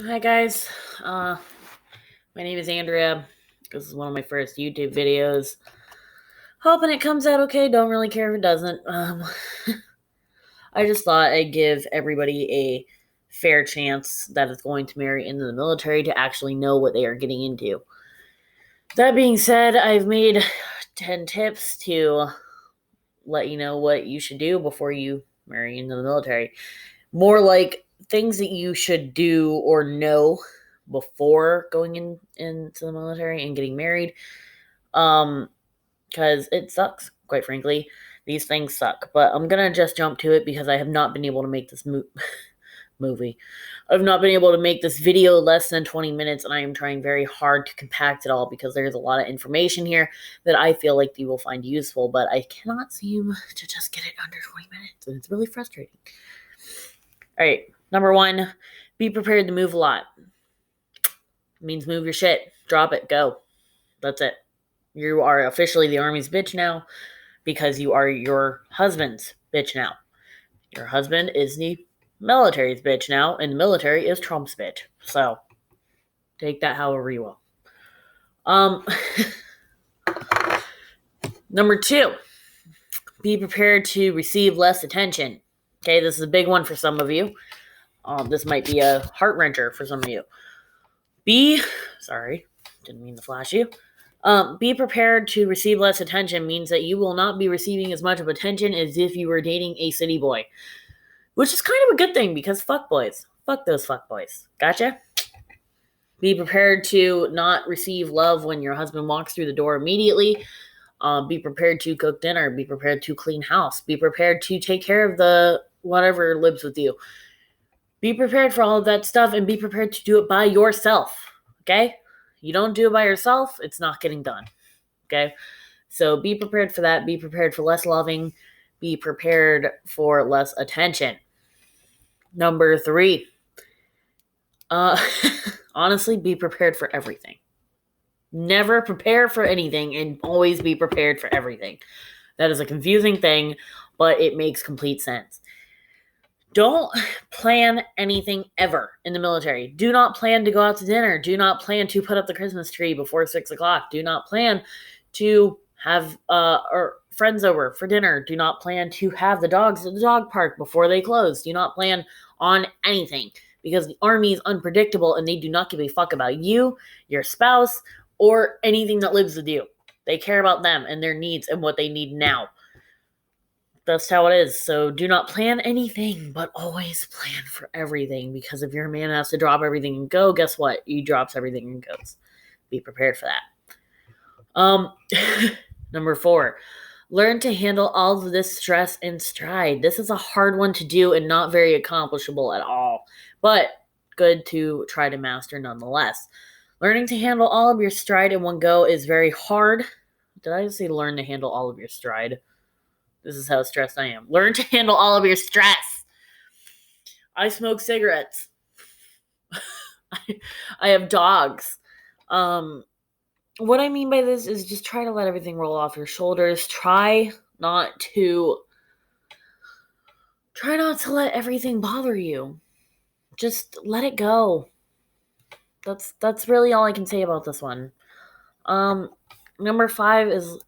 Hi guys, my name is Andrea. This is one of my first YouTube videos. Hoping it comes out okay. Don't really care if it doesn't. I just thought I'd give everybody a fair chance that is going to marry into the military to actually know what they are getting into. That being said, I've made 10 tips to let you know what you should do before you marry into the military. More like things that you should do or know before going into the military and getting married. Because it sucks, quite frankly. These things suck. But I'm gonna just jump to it because I have not been able to make this movie. I've not been able to make this video less than 20 minutes, and I am trying very hard to compact it all because there's a lot of information here that I feel like you will find useful, but I cannot seem to just get it under 20 minutes, and it's really frustrating. All right, number one, be prepared to move a lot. It means move your shit, drop it, go. That's it. You are officially the Army's bitch now because you are your husband's bitch now. Your husband is the military's bitch now, and the military is Trump's bitch. So take that however you will. Number two, be prepared to receive less attention. Okay, this is a big one for some of you. This might be a heart wrencher for some of you. Sorry, didn't mean to flash you. Be prepared to receive less attention means that you will not be receiving as much of attention as if you were dating a city boy. Which is kind of a good thing because fuck boys. Fuck those fuck boys. Gotcha? Be prepared to not receive love when your husband walks through the door immediately. Be prepared to cook dinner. Be prepared to clean house. Be prepared to take care of the whatever lives with you. Be prepared for all of that stuff and be prepared to do it by yourself. Okay? You don't do it by yourself, it's not getting done. Okay? So be prepared for that. Be prepared for less loving. Be prepared for less attention. Number three. Honestly, be prepared for everything. Never prepare for anything and always be prepared for everything. That is a confusing thing, but it makes complete sense. Don't plan anything ever in the military. Do not plan to go out to dinner. Do not plan to put up the Christmas tree before 6 o'clock. Do not plan to have friends over for dinner. Do not plan to have the dogs at the dog park before they close. Do not plan on anything because the Army is unpredictable and they do not give a fuck about you, your spouse, or anything that lives with you. They care about them and their needs and what they need now. That's how it is. So do not plan anything, but always plan for everything. Because if your man has to drop everything and go, guess what? He drops everything and goes. Be prepared for that. Number four, learn to handle all of this stress in stride. This is a hard one to do and not very accomplishable at all, but good to try to master nonetheless. Learning to handle all of your stride in one go is very hard. Did I just say learn to handle all of your stride? This is how stressed I am. Learn to handle all of your stress. I smoke cigarettes. I have dogs. What I mean by this is just try to let everything roll off your shoulders. Try not to let everything bother you. Just let it go. That's really all I can say about this one. Number 5 is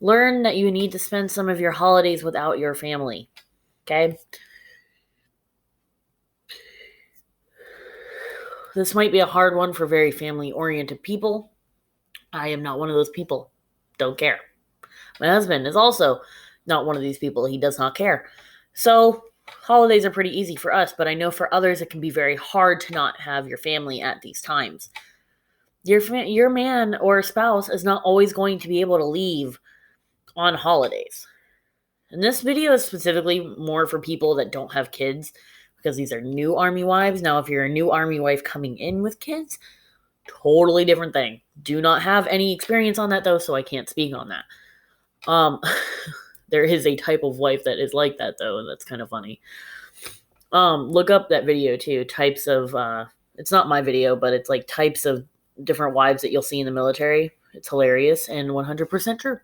learn that you need to spend some of your holidays without your family. Okay? This might be a hard one for very family-oriented people. I am not one of those people. Don't care. My husband is also not one of these people. He does not care. So, holidays are pretty easy for us, but I know for others it can be very hard to not have your family at these times. Your man or spouse is not always going to be able to leave on holidays. And this video is specifically more for people that don't have kids because these are new Army wives. Now, if you're a new Army wife coming in with kids, totally different thing. Do not have any experience on that though, so I can't speak on that. There is a type of wife that is like that though, and that's kind of funny. Look up that video too. Types of it's not my video, but it's like types of different wives that you'll see in the military. It's hilarious and 100% true.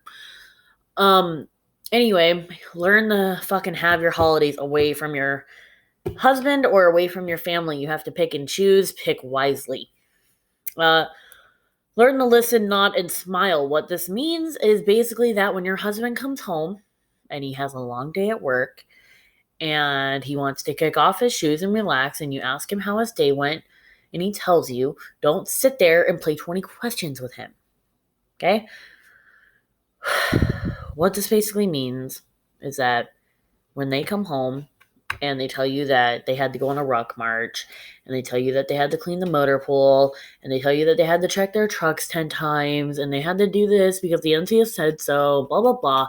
Anyway, learn to fucking have your holidays away from your husband or away from your family. You have to pick and choose. Pick wisely. Learn to listen, nod, and smile. What this means is basically that when your husband comes home and he has a long day at work and he wants to kick off his shoes and relax, and you ask him how his day went, and he tells you, don't sit there and play 20 questions with him. Okay? What this basically means is that when they come home and they tell you that they had to go on a ruck march, and they tell you that they had to clean the motor pool, and they tell you that they had to check their trucks 10 times, and they had to do this because the NCS said so, blah, blah, blah.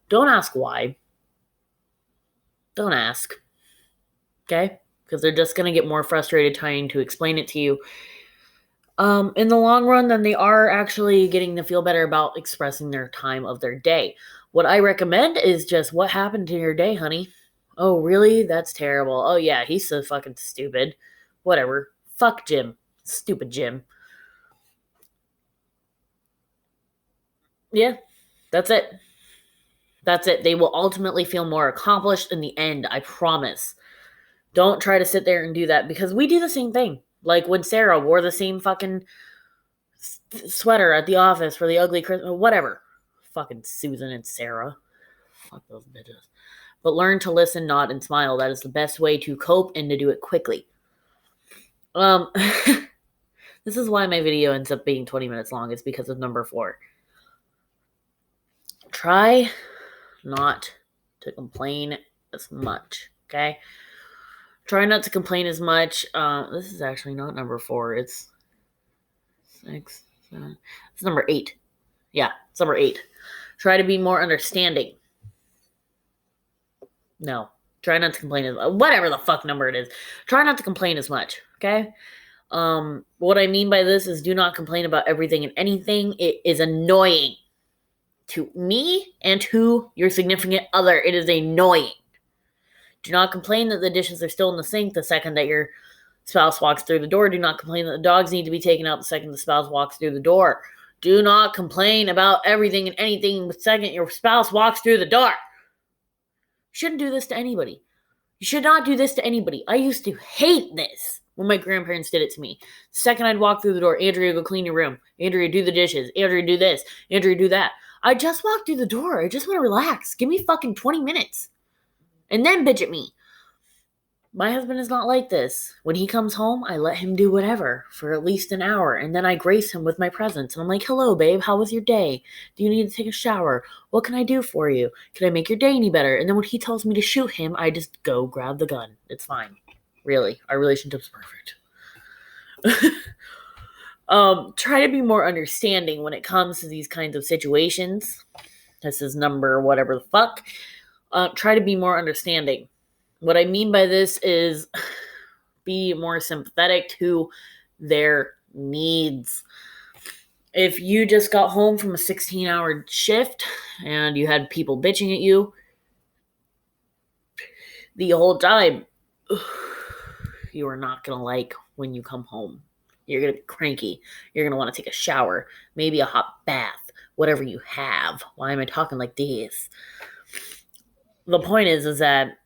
Don't ask why. Don't ask. Okay? Because they're just going to get more frustrated trying to explain it to you. In the long run, then they are actually getting to feel better about expressing their time of their day. What I recommend is just, what happened to your day, honey? Oh, really? That's terrible. Oh, yeah, he's so fucking stupid. Whatever. Fuck Jim. Stupid Jim. Yeah, that's it. That's it. They will ultimately feel more accomplished in the end, I promise. Don't try to sit there and do that, because we do the same thing. Like when Sarah wore the same fucking sweater at the office for the ugly Christmas, whatever. Fucking Susan and Sarah. Fuck those bitches. But learn to listen, nod, and smile. That is the best way to cope and to do it quickly. This is why my video ends up being 20 minutes long. It's because of number 4. Try not to complain as much, okay? Try not to complain as much. This is actually not number 4. It's 6, 7. It's number 8. Yeah, it's number 8. Try to be more understanding. No. Try not to complain as much. Whatever the fuck number it is. Try not to complain as much, okay? What I mean by this is, do not complain about everything and anything. It is annoying to me and to your significant other. It is annoying. Do not complain that the dishes are still in the sink the second that your spouse walks through the door. Do not complain that the dogs need to be taken out the second the spouse walks through the door. Do not complain about everything and anything the second your spouse walks through the door. You shouldn't do this to anybody. You should not do this to anybody. I used to hate this when my grandparents did it to me. The second I'd walk through the door, Andrea, go clean your room. Andrea, do the dishes. Andrea, do this. Andrea, do that. I just walked through the door. I just want to relax. Give me fucking 20 minutes. And then bitch at me. My husband is not like this. When he comes home, I let him do whatever for at least an hour, and then I grace him with my presence. And I'm like, hello, babe, how was your day? Do you need to take a shower? What can I do for you? Can I make your day any better? And then when he tells me to shoot him, I just go grab the gun. It's fine. Really, our relationship's perfect. Try to be more understanding when it comes to these kinds of situations. This is number whatever the fuck. Try to be more understanding. What I mean by this is be more sympathetic to their needs. If you just got home from a 16-hour shift and you had people bitching at you the whole time, you are not going to like when you come home. You're going to be cranky. You're going to want to take a shower, maybe a hot bath, whatever you have. Why am I talking like this? The point is that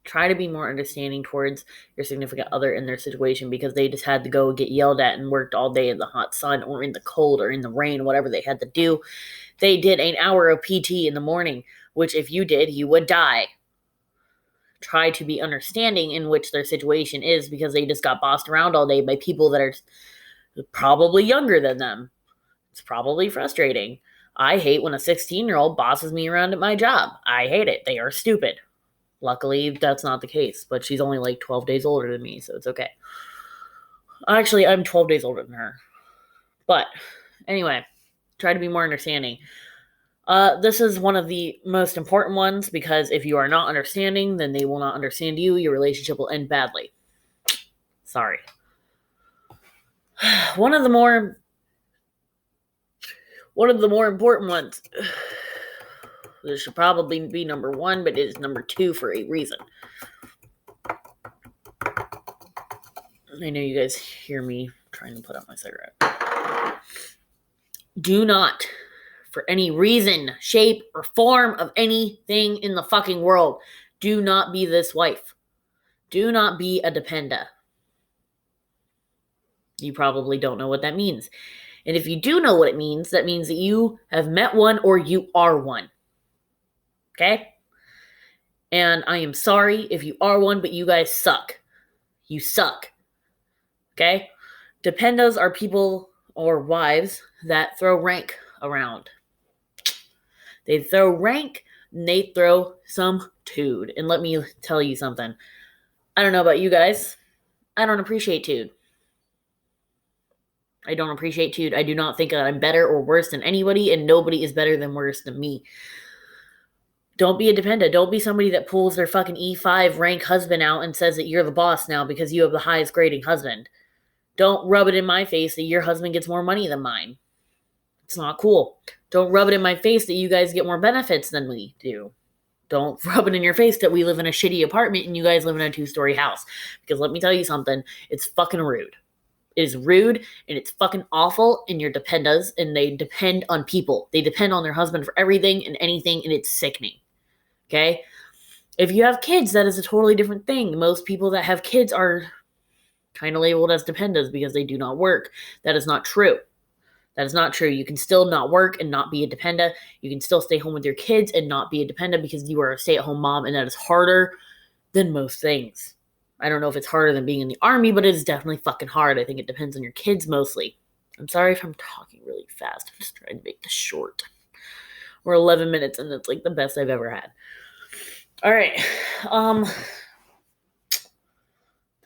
try to be more understanding towards your significant other in their situation, because they just had to go get yelled at and worked all day in the hot sun or in the cold or in the rain, whatever they had to do. They did an hour of PT in the morning, which if you did, you would die. Try to be understanding in which their situation is, because they just got bossed around all day by people that are probably younger than them. It's probably frustrating. I hate when a 16-year-old bosses me around at my job. I hate it. They are stupid. Luckily, that's not the case, but she's only like 12 days older than me, so it's okay. Actually, I'm 12 days older than her. But anyway, try to be more understanding. This is one of the most important ones, because if you are not understanding, then they will not understand you. Your relationship will end badly. Sorry. One of the more important ones. This should probably be number 1, but it is number 2 for a reason. I know you guys hear me trying to put out my cigarette. Do not, for any reason, shape, or form of anything in the fucking world, do not be this wife. Do not be a dependa. You probably don't know what that means. And if you do know what it means, that means that you have met one or you are one. Okay? And I am sorry if you are one, but you guys suck. You suck. Okay? Dependas are people or wives that throw rank around. They throw rank and they throw some tude. And let me tell you something. I don't know about you guys. I don't appreciate tude. I don't appreciate tude. I do not think that I'm better or worse than anybody, and nobody is better than worse than me. Don't be a dependent. Don't be somebody that pulls their fucking E5 rank husband out and says that you're the boss now because you have the highest grading husband. Don't rub it in my face that your husband gets more money than mine. It's not cool. Don't rub it in my face that you guys get more benefits than we do. Don't rub it in your face that we live in a shitty apartment and you guys live in a 2-story house. Because let me tell you something, it's fucking rude. It is rude and it's fucking awful, and you're dependas, and they depend on people. They depend on their husband for everything and anything, and it's sickening. Okay? If you have kids, that is a totally different thing. Most people that have kids are kind of labeled as dependas because they do not work. That is not true. That is not true. You can still not work and not be a dependa. You can still stay home with your kids and not be a dependa because you are a stay-at-home mom, and that is harder than most things. I don't know if it's harder than being in the army, but it is definitely fucking hard. I think it depends on your kids mostly. I'm sorry if I'm talking really fast. I'm just trying to make this short. We're 11 minutes, and it's like the best I've ever had. All right.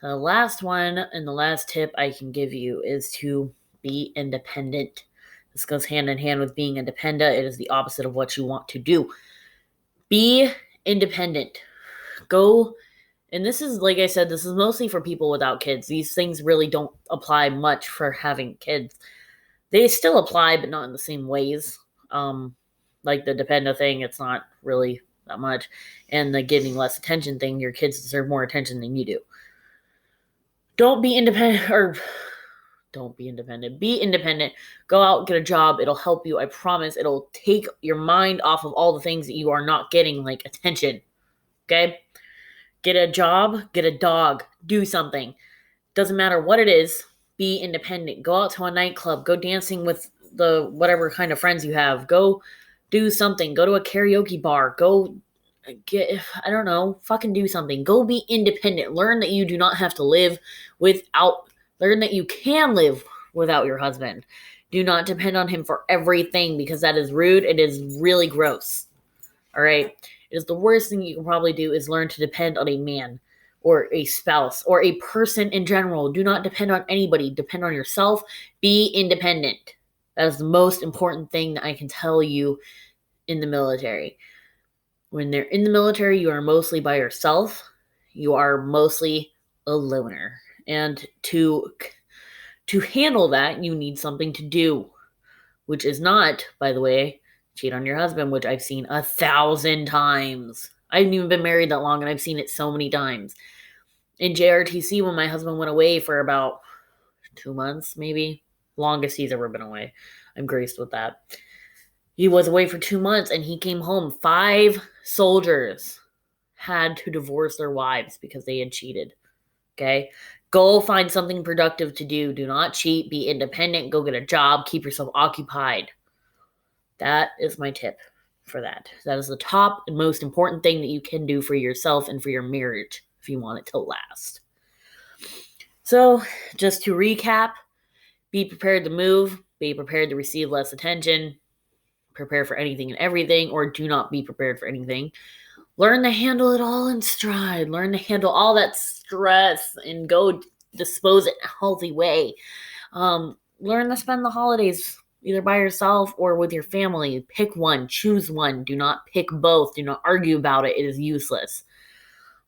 The last one and the last tip I can give you is to be independent. This goes hand in hand with being independent. It is the opposite of what you want to do. Be independent. Go, and this is, like I said, this is mostly for people without kids. These things really don't apply much for having kids. They still apply, but not in the same ways. Like the dependa thing, it's not really that much. And the getting less attention thing, your kids deserve more attention than you do. Don't be independent, or don't be independent. Be independent. Go out, get a job. It'll help you. I promise. It'll take your mind off of all the things that you are not getting, like attention. Okay? Get a job, get a dog, do something. Doesn't matter what it is. Be independent. Go out to a nightclub. Go dancing with the whatever kind of friends you have. Go do something. Go to a karaoke bar. Go get, I don't know, fucking do something. Go be independent. Learn that you do not have to live without, learn that you can live without your husband. Do not depend on him for everything, because that is rude. It is really gross. All right? It is the worst thing you can probably do is learn to depend on a man or a spouse or a person in general. Do not depend on anybody. Depend on yourself. Be independent. That is the most important thing that I can tell you in the military. When they're in the military, you are mostly by yourself. You are mostly a loner. And to handle that, you need something to do, which is not, by the way, cheat on your husband, which I've seen 1,000 times. I haven't even been married that long, and I've seen it so many times. In JRTC, when my husband went away for about 2 months, maybe, longest he's ever been away. I'm graced with that. He was away for 2 months, and he came home. 5 soldiers had to divorce their wives because they had cheated. Okay? Go find something productive to do. Do not cheat. Be independent. Go get a job. Keep yourself occupied. That is my tip for that. That is the top and most important thing that you can do for yourself and for your marriage if you want it to last. So, just to recap, be prepared to move. Be prepared to receive less attention. Prepare for anything and everything, or do not be prepared for anything. Learn to handle it all in stride. Learn to handle all that stress and go dispose it in a healthy way. Learn to spend the holidays either by yourself or with your family. Pick one. Choose one. Do not pick both. Do not argue about it. It is useless.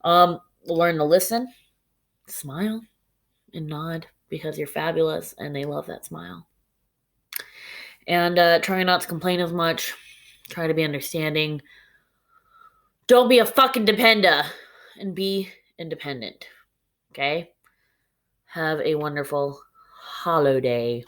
Learn to listen, smile, and nod because you're fabulous and they love that smile. And try not to complain as much. Try to be understanding. Don't be a fucking dependa. And be independent. Okay? Have a wonderful holiday.